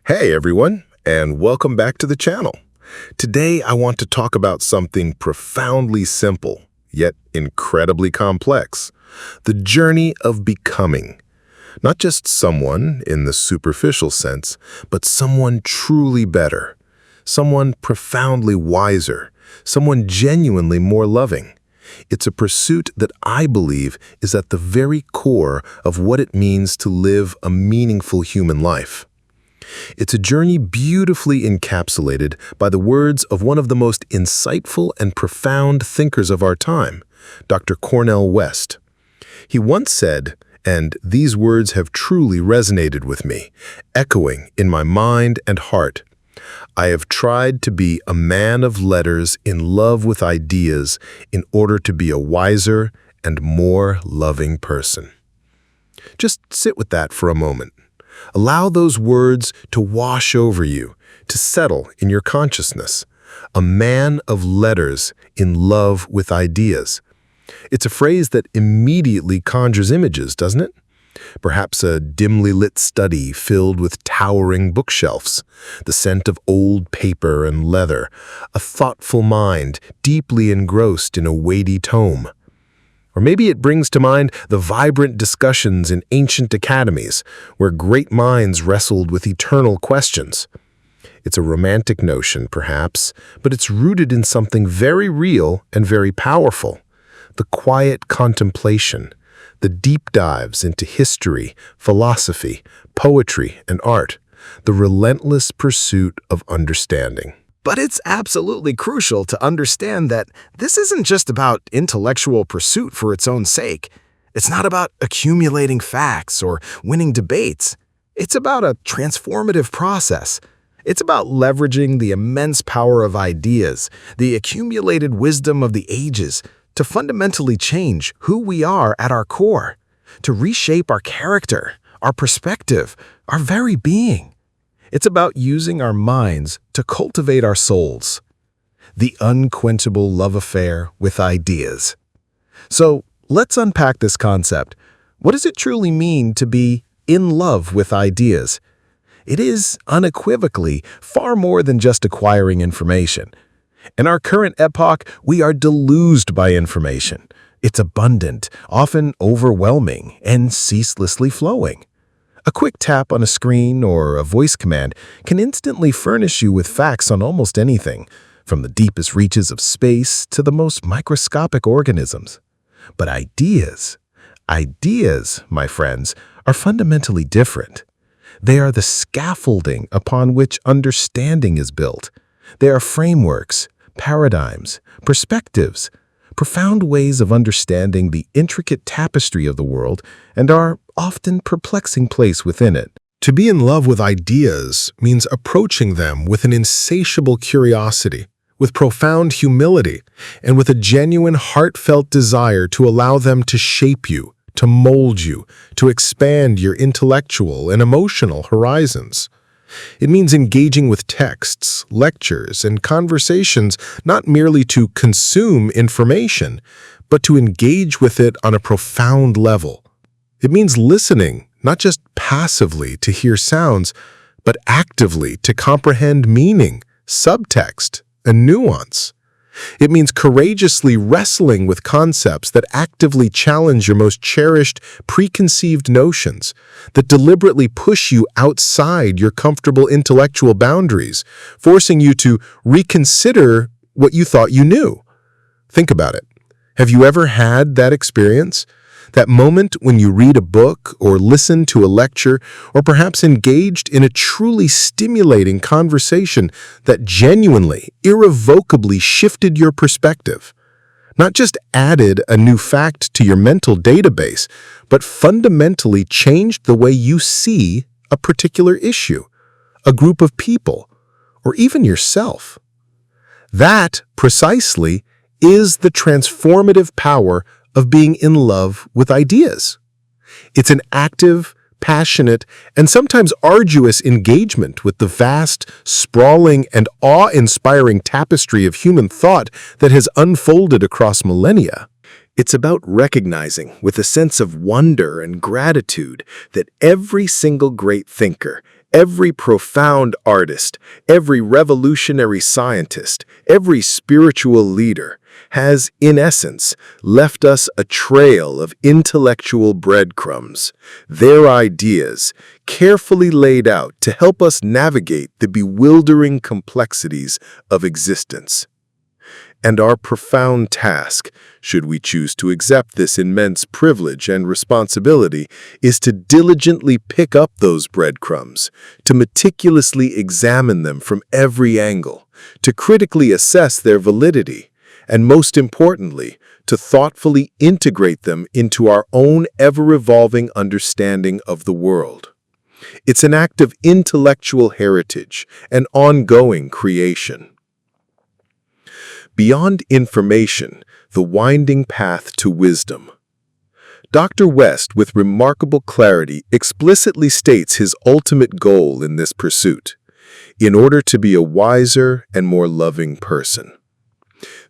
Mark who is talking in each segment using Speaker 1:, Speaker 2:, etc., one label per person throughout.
Speaker 1: Hey everyone, and welcome back to the channel. Today I want to talk about something profoundly simple, yet incredibly complex. The journey of becoming. Not just someone in the superficial sense, but someone truly better. Someone profoundly wiser. Someone genuinely more loving. It's a pursuit that I believe is at the very core of what it means to live a meaningful human life. It's a journey beautifully encapsulated by the words of one of the most insightful and profound thinkers of our time, Dr. Cornel West. He once said, and these words have truly resonated with me, echoing in my mind and heart, "I have tried to be a man of letters in love with ideas in order to be a wiser and more loving person." Just sit with that for a moment. Allow those words to wash over you, to settle in your consciousness. A man of letters in love with ideas. It's a phrase that immediately conjures images, doesn't it? Perhaps a dimly lit study filled with towering bookshelves, the scent of old paper and leather, a thoughtful mind deeply engrossed in a weighty tome. Or maybe it brings to mind the vibrant discussions in ancient academies where great minds wrestled with eternal questions. It's a romantic notion, perhaps, but it's rooted in something very real and very powerful. The quiet contemplation, the deep dives into history, philosophy, poetry, and art, the relentless pursuit of understanding.
Speaker 2: But it's absolutely crucial to understand that this isn't just about intellectual pursuit for its own sake. It's not about accumulating facts or winning debates. It's about a transformative process. It's about leveraging the immense power of ideas, the accumulated wisdom of the ages, to fundamentally change who we are at our core, to reshape our character, our perspective, our very being. It's about using our minds to cultivate our souls. The unquenchable love affair with ideas. So let's unpack this concept. What does it truly mean to be in love with ideas? It is unequivocally far more than just acquiring information. In our current epoch, we are deluged by information. It's abundant, often overwhelming, and ceaselessly flowing. A quick tap on a screen or a voice command can instantly furnish you with facts on almost anything, from the deepest reaches of space to the most microscopic organisms. But ideas, my friends, are fundamentally different. They are the scaffolding upon which understanding is built. They are frameworks, paradigms, perspectives, profound ways of understanding the intricate tapestry of the world and our often perplexing place within it.
Speaker 1: To be in love with ideas means approaching them with an insatiable curiosity, with profound humility, and with a genuine heartfelt desire to allow them to shape you, to mold you, to expand your intellectual and emotional horizons. It means engaging with texts, lectures, and conversations not merely to consume information, but to engage with it on a profound level. It means listening, not just passively to hear sounds, but actively to comprehend meaning, subtext, and nuance. It means courageously wrestling with concepts that actively challenge your most cherished, preconceived notions, that deliberately push you outside your comfortable intellectual boundaries, forcing you to reconsider what you thought you knew. Think about it. Have you ever had that experience? That moment when you read a book or listen to a lecture or perhaps engaged in a truly stimulating conversation that genuinely, irrevocably shifted your perspective. Not just added a new fact to your mental database, but fundamentally changed the way you see a particular issue, a group of people, or even yourself. That, precisely, is the transformative power of being in love with ideas. It's an active, passionate, and sometimes arduous engagement with the vast, sprawling, and awe-inspiring tapestry of human thought that has unfolded across millennia. It's about recognizing with a sense of wonder and gratitude that every single great thinker, Every profound artist, every revolutionary scientist, every spiritual leader has, in essence, left us a trail of intellectual breadcrumbs, their ideas, carefully laid out to help us navigate the bewildering complexities of existence. And our profound task, should we choose to accept this immense privilege and responsibility, is to diligently pick up those breadcrumbs, to meticulously examine them from every angle, to critically assess their validity, and most importantly, to thoughtfully integrate them into our own ever-evolving understanding of the world. It's an act of intellectual heritage, an ongoing creation. Beyond information, the winding path to wisdom. Dr. West, with remarkable clarity, explicitly states his ultimate goal in this pursuit, in order to be a wiser and more loving person.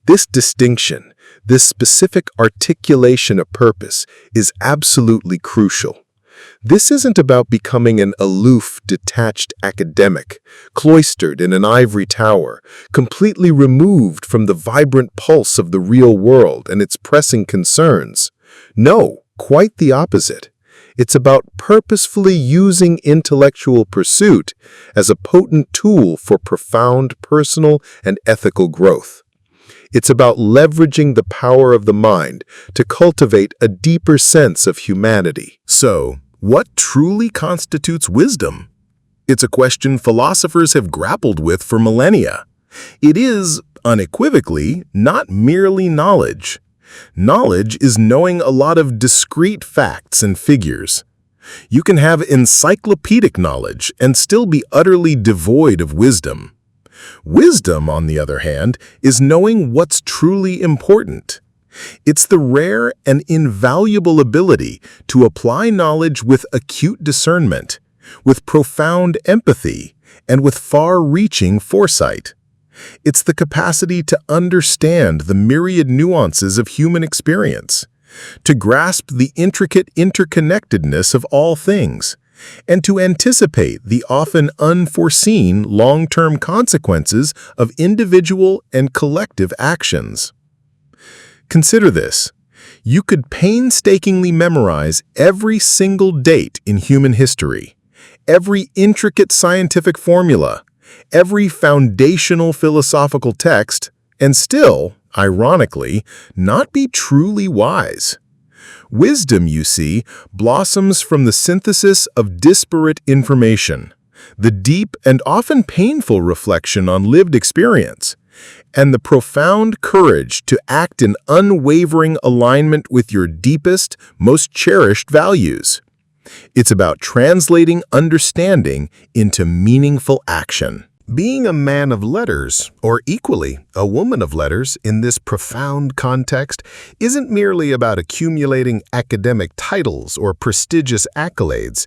Speaker 1: This distinction, this specific articulation of purpose, is absolutely crucial. This isn't about becoming an aloof, detached academic, cloistered in an ivory tower, completely removed from the vibrant pulse of the real world and its pressing concerns. No, quite the opposite. It's about purposefully using intellectual pursuit as a potent tool for profound personal and ethical growth. It's about leveraging the power of the mind to cultivate a deeper sense of humanity. So, what truly constitutes wisdom? It's a question philosophers have grappled with for millennia. It is, unequivocally, not merely knowledge. Knowledge is knowing a lot of discrete facts and figures. You can have encyclopedic knowledge and still be utterly devoid of wisdom. Wisdom, on the other hand, is knowing what's truly important. It's the rare and invaluable ability to apply knowledge with acute discernment, with profound empathy, and with far-reaching foresight. It's the capacity to understand the myriad nuances of human experience, to grasp the intricate interconnectedness of all things, and to anticipate the often unforeseen long-term consequences of individual and collective actions. Consider this. You could painstakingly memorize every single date in human history, every intricate scientific formula, every foundational philosophical text, and still, ironically, not be truly wise. Wisdom, you see, blossoms from the synthesis of disparate information, the deep and often painful reflection on lived experience, and the profound courage to act in unwavering alignment with your deepest, most cherished values. It's about translating understanding into meaningful action. Being a man of letters, or equally a woman of letters in this profound context, isn't merely about accumulating academic titles or prestigious accolades.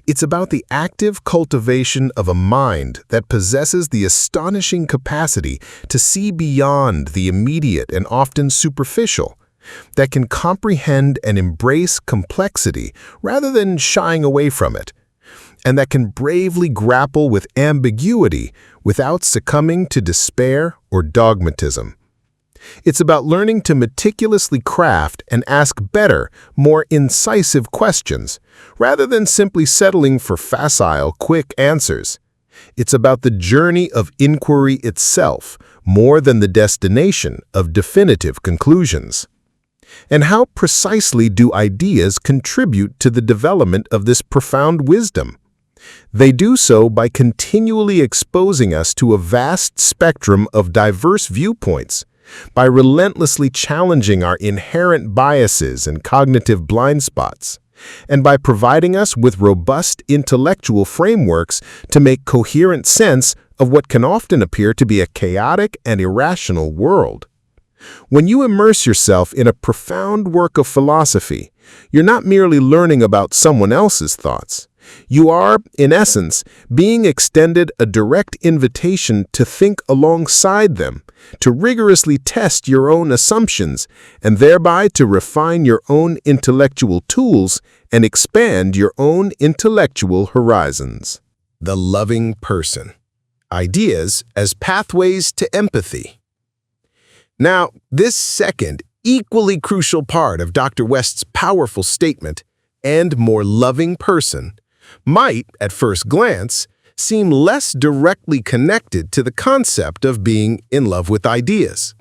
Speaker 1: It's about the active cultivation of a mind that possesses the astonishing capacity to see beyond the immediate and often superficial, that can comprehend and embrace complexity rather than shying away from it, and that can bravely grapple with ambiguity without succumbing to despair or dogmatism. It's about learning to meticulously craft and ask better, more incisive questions, rather than simply settling for facile, quick answers. It's about the journey of inquiry itself, more than the destination of definitive conclusions. And how precisely do ideas contribute to the development of this profound wisdom? They do so by continually exposing us to a vast spectrum of diverse viewpoints, by relentlessly challenging our inherent biases and cognitive blind spots, and by providing us with robust intellectual frameworks to make coherent sense of what can often appear to be a chaotic and irrational world. When you immerse yourself in a profound work of philosophy, you're not merely learning about someone else's thoughts. You are, in essence, being extended a direct invitation to think alongside them, to rigorously test your own assumptions, and thereby to refine your own intellectual tools and expand your own intellectual horizons. The loving person. Ideas as pathways to empathy. Now, this second, equally crucial part of Dr. West's powerful statement, and more loving person, might, at first glance, seem less directly connected to the concept of being in love with ideas.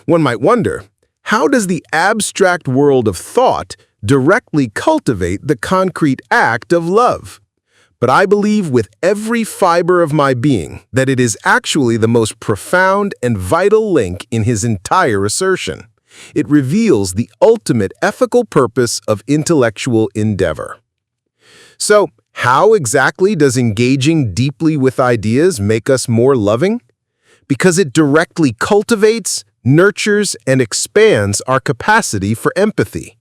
Speaker 1: One might wonder, how does the abstract world of thought directly cultivate the concrete act of love? But I believe with every fiber of my being that it is actually the most profound and vital link in his entire assertion. It reveals the ultimate ethical purpose of intellectual endeavor. So, how exactly does engaging deeply with ideas make us more loving? Because it directly cultivates, nurtures, and expands our capacity for empathy.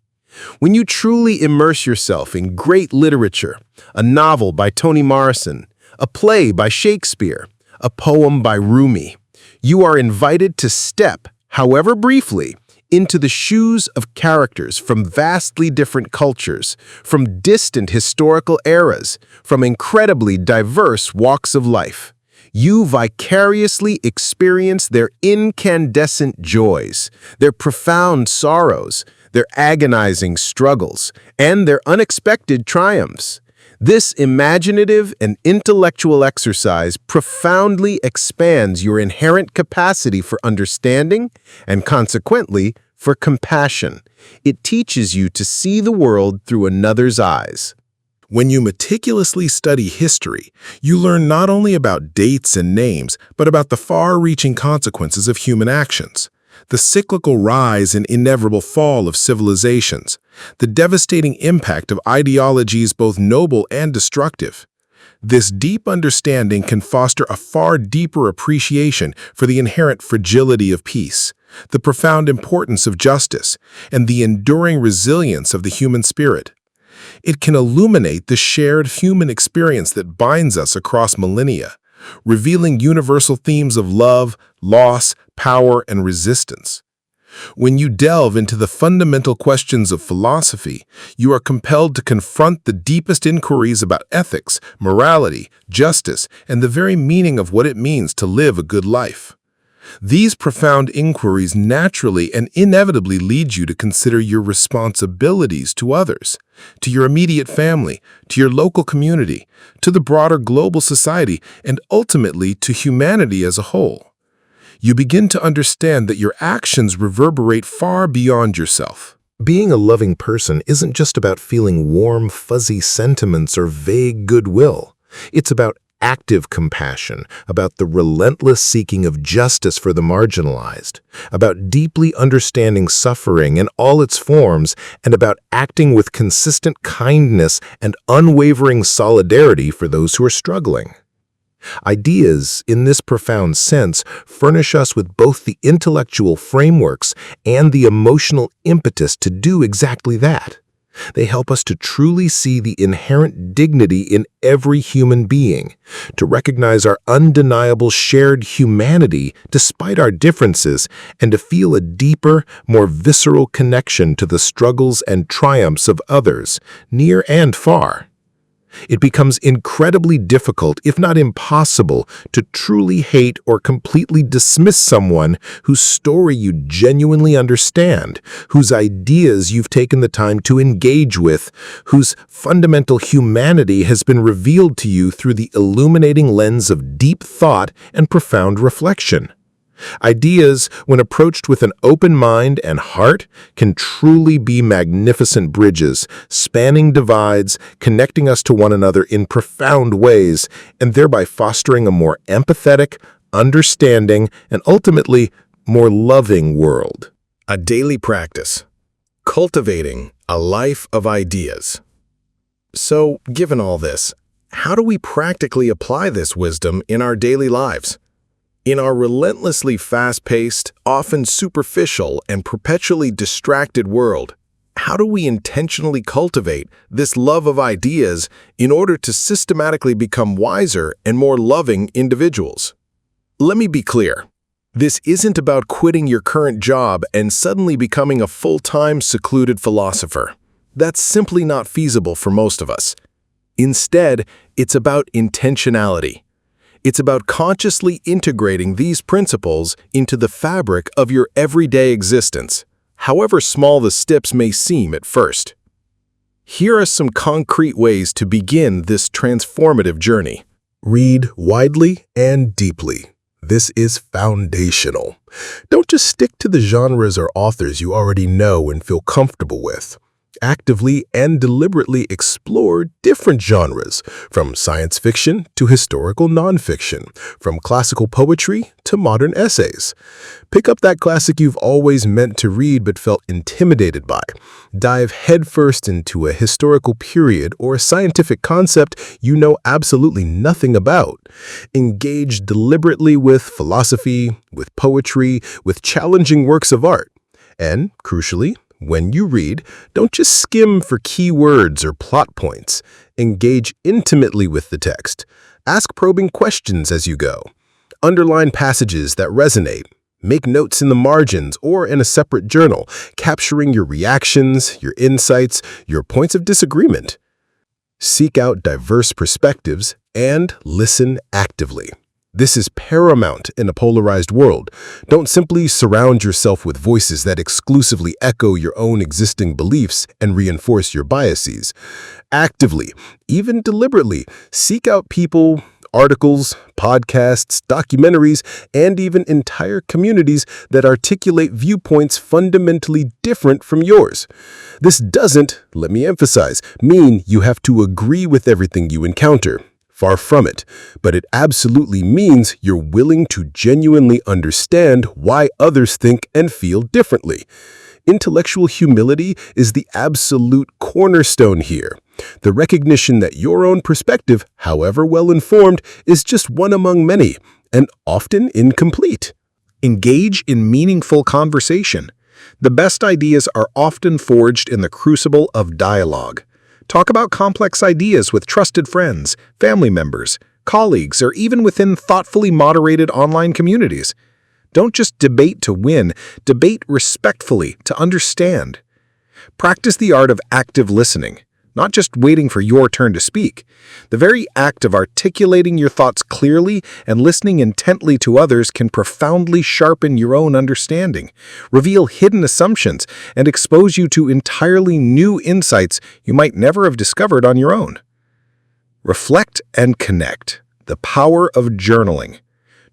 Speaker 1: When you truly immerse yourself in great literature, a novel by Toni Morrison, a play by Shakespeare, a poem by Rumi, you are invited to step, however briefly, into the shoes of characters from vastly different cultures, from distant historical eras, from incredibly diverse walks of life. You vicariously experience their incandescent joys, their profound sorrows, their agonizing struggles, and their unexpected triumphs. This imaginative and intellectual exercise profoundly expands your inherent capacity for understanding and, consequently, for compassion. It teaches you to see the world through another's eyes. When you meticulously study history, you learn not only about dates and names, but about the far-reaching consequences of human actions. The cyclical rise and inevitable fall of civilizations, the devastating impact of ideologies both noble and destructive. This deep understanding can foster a far deeper appreciation for the inherent fragility of peace, the profound importance of justice, and the enduring resilience of the human spirit. It can illuminate the shared human experience that binds us across millennia, revealing universal themes of love, loss, power, and resistance. When you delve into the fundamental questions of philosophy, you are compelled to confront the deepest inquiries about ethics, morality, justice, and the very meaning of what it means to live a good life. These profound inquiries naturally and inevitably lead you to consider your responsibilities to others, to your immediate family, to your local community, to the broader global society, and ultimately to humanity as a whole. You begin to understand that your actions reverberate far beyond yourself. Being a loving person isn't just about feeling warm, fuzzy sentiments or vague goodwill. It's about active compassion, about the relentless seeking of justice for the marginalized, about deeply understanding suffering in all its forms, and about acting with consistent kindness and unwavering solidarity for those who are struggling. Ideas, in this profound sense, furnish us with both the intellectual frameworks and the emotional impetus to do exactly that. They help us to truly see the inherent dignity in every human being, to recognize our undeniable shared humanity despite our differences, and to feel a deeper, more visceral connection to the struggles and triumphs of others, near and far. It becomes incredibly difficult, if not impossible, to truly hate or completely dismiss someone whose story you genuinely understand, whose ideas you've taken the time to engage with, whose fundamental humanity has been revealed to you through the illuminating lens of deep thought and profound reflection. Ideas, when approached with an open mind and heart, can truly be magnificent bridges, spanning divides, connecting us to one another in profound ways, and thereby fostering a more empathetic, understanding, and ultimately more loving world. A daily practice. Cultivating a life of ideas. So, given all this, how do we practically apply this wisdom in our daily lives? In our relentlessly fast-paced, often superficial, and perpetually distracted world, how do we intentionally cultivate this love of ideas in order to systematically become wiser and more loving individuals? Let me be clear. This isn't about quitting your current job and suddenly becoming a full-time secluded philosopher. That's simply not feasible for most of us. Instead, it's about intentionality. It's about consciously integrating these principles into the fabric of your everyday existence, however small the steps may seem at first. Here are some concrete ways to begin this transformative journey. Read widely and deeply. This is foundational. Don't just stick to the genres or authors you already know and feel comfortable with. Actively and deliberately explore different genres, from science fiction to historical nonfiction, from classical poetry to modern essays. Pick up that classic you've always meant to read but felt intimidated by. Dive headfirst into a historical period or a scientific concept you know absolutely nothing about. Engage deliberately with philosophy, with poetry, with challenging works of art. And, crucially, when you read, don't just skim for keywords or plot points. Engage intimately with the text. Ask probing questions as you go. Underline passages that resonate. Make notes in the margins or in a separate journal, capturing your reactions, your insights, your points of disagreement. Seek out diverse perspectives and listen actively. This is paramount in a polarized world. Don't simply surround yourself with voices that exclusively echo your own existing beliefs and reinforce your biases. Actively, even deliberately, seek out people, articles, podcasts, documentaries, and even entire communities that articulate viewpoints fundamentally different from yours. This doesn't, let me emphasize, mean you have to agree with everything you encounter. Far from it, but it absolutely means you're willing to genuinely understand why others think and feel differently. Intellectual humility is the absolute cornerstone here. The recognition that your own perspective, however well-informed, is just one among many, and often incomplete. Engage in meaningful conversation. The best ideas are often forged in the crucible of dialogue. Talk about complex ideas with trusted friends, family members, colleagues, or even within thoughtfully moderated online communities. Don't just debate to win, debate respectfully to understand. Practice the art of active listening, not just waiting for your turn to speak. The very act of articulating your thoughts clearly and listening intently to others can profoundly sharpen your own understanding, reveal hidden assumptions, and expose you to entirely new insights you might never have discovered on your own. Reflect and connect. The power of journaling.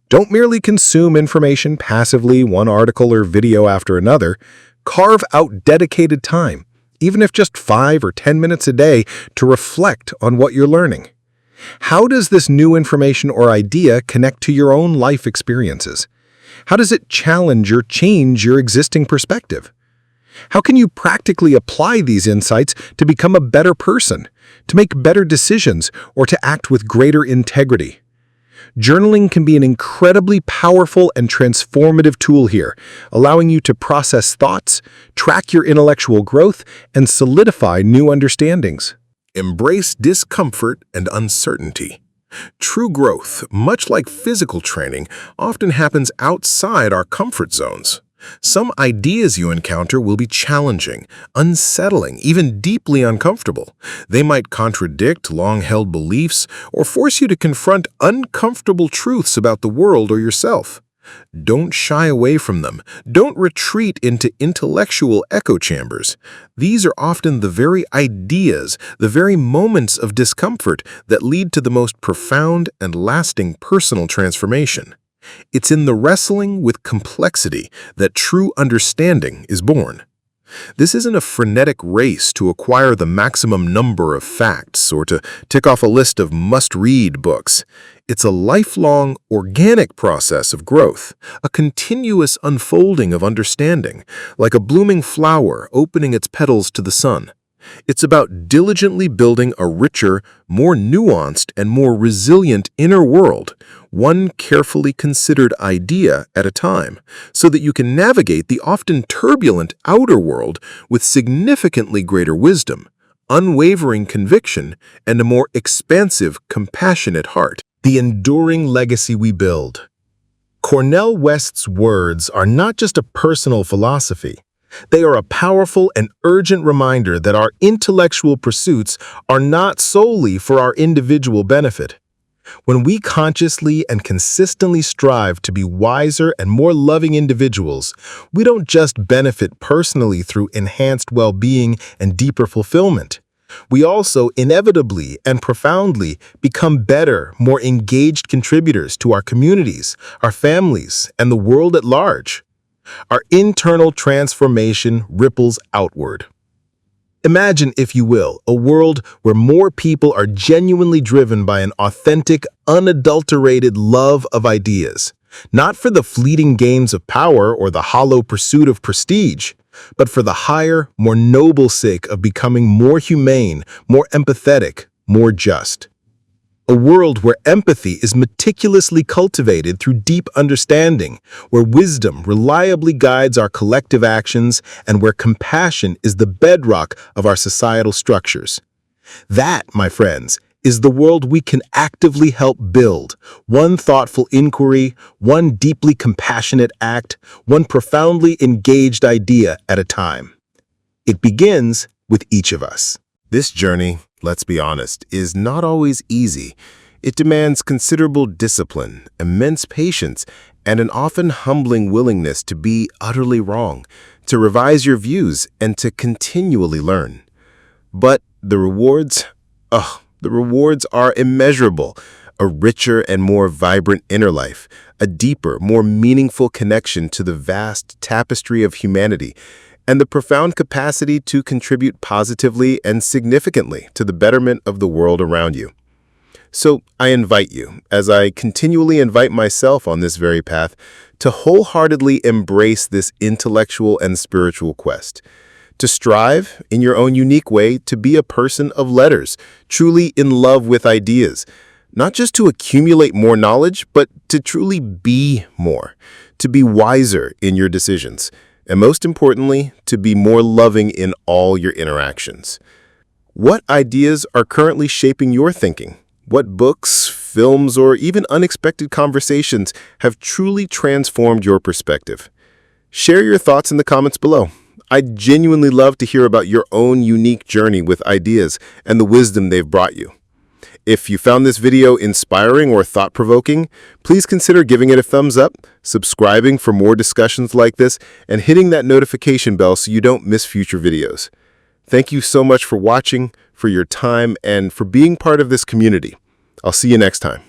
Speaker 1: Don't merely consume information passively, one article or video after another. Carve out dedicated time, even if just 5 or 10 minutes a day, to reflect on what you're learning. How does this new information or idea connect to your own life experiences? How does it challenge or change your existing perspective? How can you practically apply these insights to become a better person, to make better decisions, or to act with greater integrity? Journaling can be an incredibly powerful and transformative tool here, allowing you to process thoughts, track your intellectual growth, and solidify new understandings. Embrace discomfort and uncertainty. True growth, much like physical training, often happens outside our comfort zones. Some ideas you encounter will be challenging, unsettling, even deeply uncomfortable. They might contradict long-held beliefs or force you to confront uncomfortable truths about the world or yourself. Don't shy away from them. Don't retreat into intellectual echo chambers. These are often the very ideas, the very moments of discomfort that lead to the most profound and lasting personal transformation. It's in the wrestling with complexity that true understanding is born. This isn't a frenetic race to acquire the maximum number of facts or to tick off a list of must-read books. It's a lifelong, organic process of growth, a continuous unfolding of understanding, like a blooming flower opening its petals to the sun. It's about diligently building a richer, more nuanced, and more resilient inner world, one carefully considered idea at a time, so that you can navigate the often turbulent outer world with significantly greater wisdom, unwavering conviction, and a more expansive, compassionate heart. The enduring legacy we build. Cornel West's words are not just a personal philosophy. They are a powerful and urgent reminder that our intellectual pursuits are not solely for our individual benefit. When we consciously and consistently strive to be wiser and more loving individuals, we don't just benefit personally through enhanced well-being and deeper fulfillment. We also inevitably and profoundly become better, more engaged contributors to our communities, our families, and the world at large. Our internal transformation ripples outward. Imagine, if you will, a world where more people are genuinely driven by an authentic, unadulterated love of ideas, not for the fleeting gains of power or the hollow pursuit of prestige, but for the higher, more noble sake of becoming more humane, more empathetic, more just. A world where empathy is meticulously cultivated through deep understanding, where wisdom reliably guides our collective actions, and where compassion is the bedrock of our societal structures. That, my friends, is the world we can actively help build. One thoughtful inquiry, one deeply compassionate act, one profoundly engaged idea at a time. It begins with each of us. This journey, let's be honest, is not always easy. It demands considerable discipline, immense patience, and an often humbling willingness to be utterly wrong, to revise your views, and to continually learn. But the rewards are immeasurable. A richer and more vibrant inner life, a deeper, more meaningful connection to the vast tapestry of humanity, and the profound capacity to contribute positively and significantly to the betterment of the world around you. So I invite you, as I continually invite myself on this very path, to wholeheartedly embrace this intellectual and spiritual quest, to strive, in your own unique way, to be a person of letters, truly in love with ideas, not just to accumulate more knowledge, but to truly be more, to be wiser in your decisions, and most importantly, to be more loving in all your interactions. What ideas are currently shaping your thinking? What books, films, or even unexpected conversations have truly transformed your perspective? Share your thoughts in the comments below. I'd genuinely love to hear about your own unique journey with ideas and the wisdom they've brought you. If you found this video inspiring or thought-provoking, please consider giving it a thumbs up, subscribing for more discussions like this, and hitting that notification bell so you don't miss future videos. Thank you so much for watching, for your time, and for being part of this community. I'll see you next time.